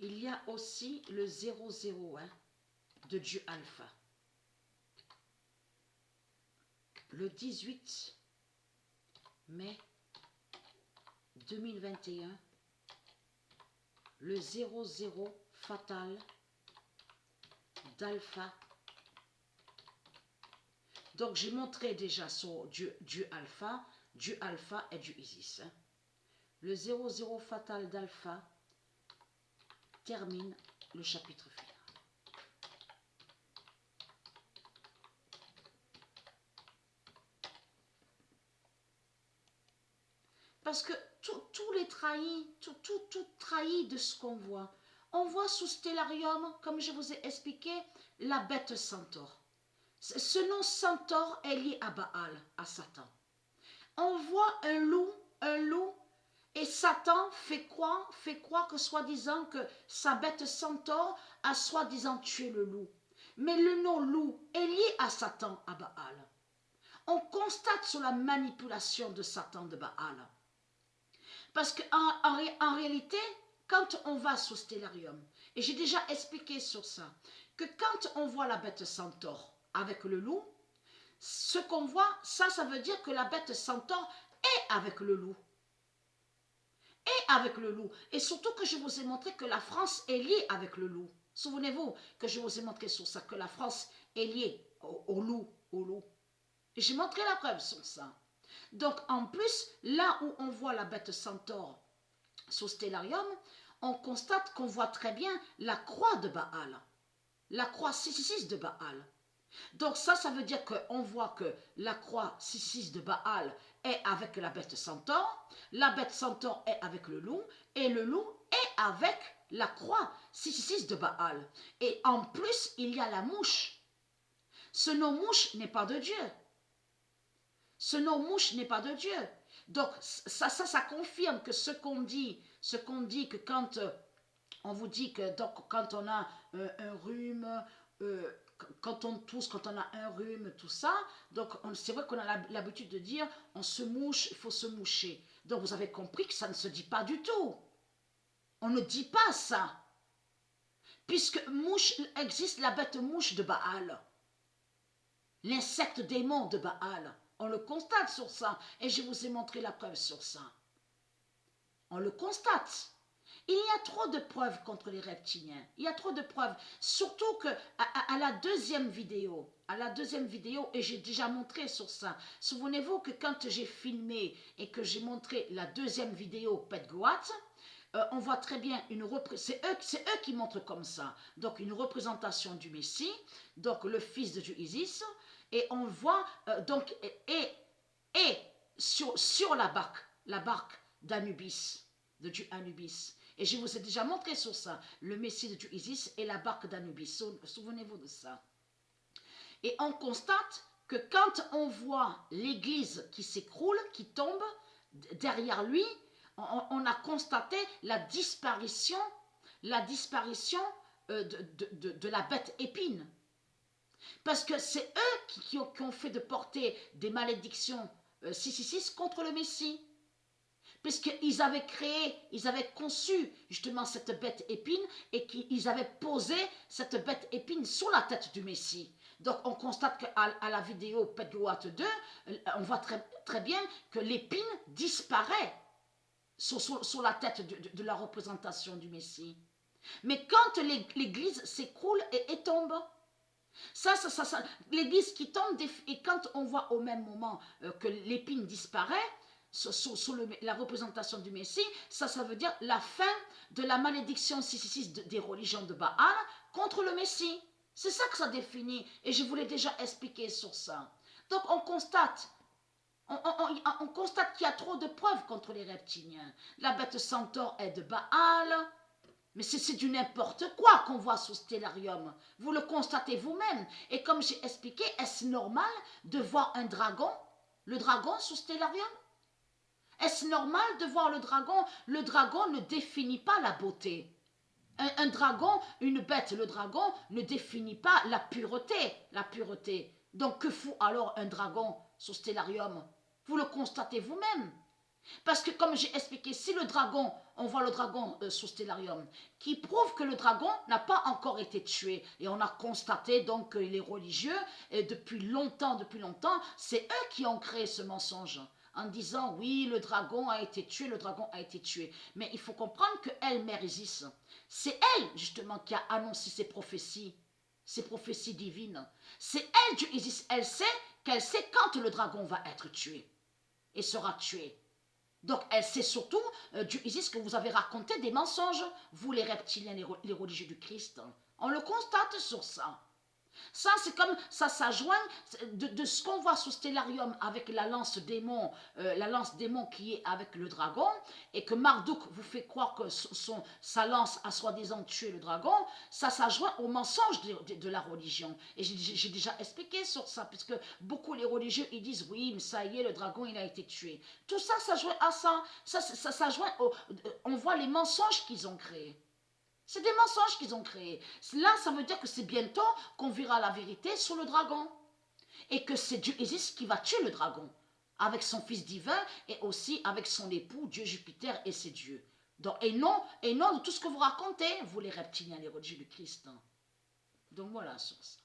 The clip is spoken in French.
il y a aussi le 00 hein, de Dieu Alpha. Le 18 mai 2021, le 00 fatal d'Alpha. Donc j'ai montré déjà sur Dieu Alpha et Dieu Isis. Hein. Le 00 fatal d'Alpha termine le chapitre final. Parce que tous les trahis, tout trahi de ce qu'on voit. On voit sous Stellarium, comme je vous ai expliqué, la bête centaure. Ce nom centaure est lié à Baal, à Satan. On voit un loup, et Satan fait croire que soi-disant que sa bête centaure a soi-disant tué le loup. Mais le nom loup est lié à Satan, à Baal. On constate sur la manipulation de Satan de Baal. Parce qu'en réalité, quand on va sous Stellarium, et j'ai déjà expliqué sur ça, que quand on voit la bête centaure avec le loup, ce qu'on voit, ça veut dire que la bête centaure est avec le loup. Et surtout que je vous ai montré que la France est liée avec le loup. Souvenez-vous que je vous ai montré sur ça, que la France est liée au loup. Et j'ai montré la preuve sur ça. Donc en plus, là où on voit la bête centaure sous Stellarium, on constate qu'on voit très bien la croix de Baal. La croix 666 de Baal. Donc ça veut dire qu'on voit que la croix 666 de Baal est avec la bête centaure, la bête centaure est avec le loup, et le loup est avec la croix 666 de Baal. Et en plus, il y a la mouche. Ce nom mouche n'est pas de Dieu. Ce nom mouche n'est pas de Dieu. Donc ça confirme que ce qu'on dit que quand on vous dit que donc, quand on a un rhume, quand on tousse, quand on a un rhume, tout ça, donc c'est vrai qu'on a l'habitude de dire on se mouche, il faut se moucher. Donc vous avez compris que ça ne se dit pas du tout. On ne dit pas ça. Puisque mouche existe la bête mouche de Baal. L'insecte démon de Baal. On le constate sur ça. Et je vous ai montré la preuve sur ça. On le constate. Il y a trop de preuves contre les reptiliens. Il y a trop de preuves. Surtout que à la deuxième vidéo, et j'ai déjà montré sur ça. Souvenez-vous que quand j'ai filmé et que j'ai montré la deuxième vidéo Pet Goat, on voit très bien c'est eux qui montrent comme ça. Donc une représentation du Messie, donc le fils de Dieu Isis, et on voit donc et sur la barque d'Anubis, de Dieu Anubis. Et je vous ai déjà montré sur ça, le Messie de Dieu Isis et la barque d'Anubis. Souvenez-vous de ça. Et on constate que quand on voit l'église qui s'écroule, qui tombe, derrière lui, on a constaté la disparition de la bête épine. Parce que c'est eux qui ont fait de porter des malédictions 666 contre le Messie. Puisqu'ils avaient conçu justement cette bête épine et qu'ils avaient posé cette bête épine sur la tête du Messie. Donc on constate qu'à la vidéo Pet Goat 2, on voit très bien que l'épine disparaît sur la tête de la représentation du Messie. Mais quand l'église s'écroule et tombe, l'église qui tombe, et quand on voit au même moment que l'épine disparaît, sur la représentation du Messie, ça veut dire la fin de la malédiction 666 des religions de Baal contre le Messie. C'est ça que ça définit, et je vous l'ai déjà expliqué sur ça. Donc on constate qu'il y a trop de preuves contre les reptiliens. La bête centaure est de Baal, mais c'est du n'importe quoi qu'on voit sous Stellarium. Vous le constatez vous-même. Et comme j'ai expliqué, est-ce normal de voir un dragon, le dragon sous Stellarium? Est-ce normal de voir le dragon? Le dragon ne définit pas la beauté. Un dragon, une bête, le dragon ne définit pas la pureté. Donc que fout alors un dragon sous Stellarium? Vous le constatez vous-même. Parce que comme j'ai expliqué, si le dragon on voit le dragon sous Stellarium, qui prouve que le dragon n'a pas encore été tué. Et on a constaté donc que les religieux, et depuis longtemps, c'est eux qui ont créé ce mensonge. En disant, oui, le dragon a été tué, le dragon a été tué. Mais il faut comprendre que elle, Mère Isis, c'est elle, justement, qui a annoncé ces prophéties divines. C'est elle, Dieu Isis, qu'elle sait quand le dragon va être tué et sera tué. Donc, elle sait surtout, Dieu Isis, que vous avez raconté des mensonges, vous les reptiliens, les religieux du Christ. On le constate sur ça. Ça, c'est comme ça s'adjoint de ce qu'on voit sous Stellarium avec la lance démon qui est avec le dragon, et que Marduk vous fait croire que sa lance a soi-disant tué le dragon. Ça s'adjoint au mensonge de la religion. Et j'ai déjà expliqué sur ça, puisque beaucoup les religieux, ils disent, oui, mais ça y est, le dragon, il a été tué. Tout ça, ça joint à ça. Ça s'adjoint on voit les mensonges qu'ils ont créés. C'est des mensonges qu'ils ont créés. Là, ça veut dire que c'est bientôt qu'on verra la vérité sur le dragon. Et que c'est Dieu Isis qui va tuer le dragon. Avec son fils divin et aussi avec son époux, Dieu Jupiter et ses dieux. Donc, et non de tout ce que vous racontez, vous les reptiliens, les religieux du Christ. Donc voilà sur ça.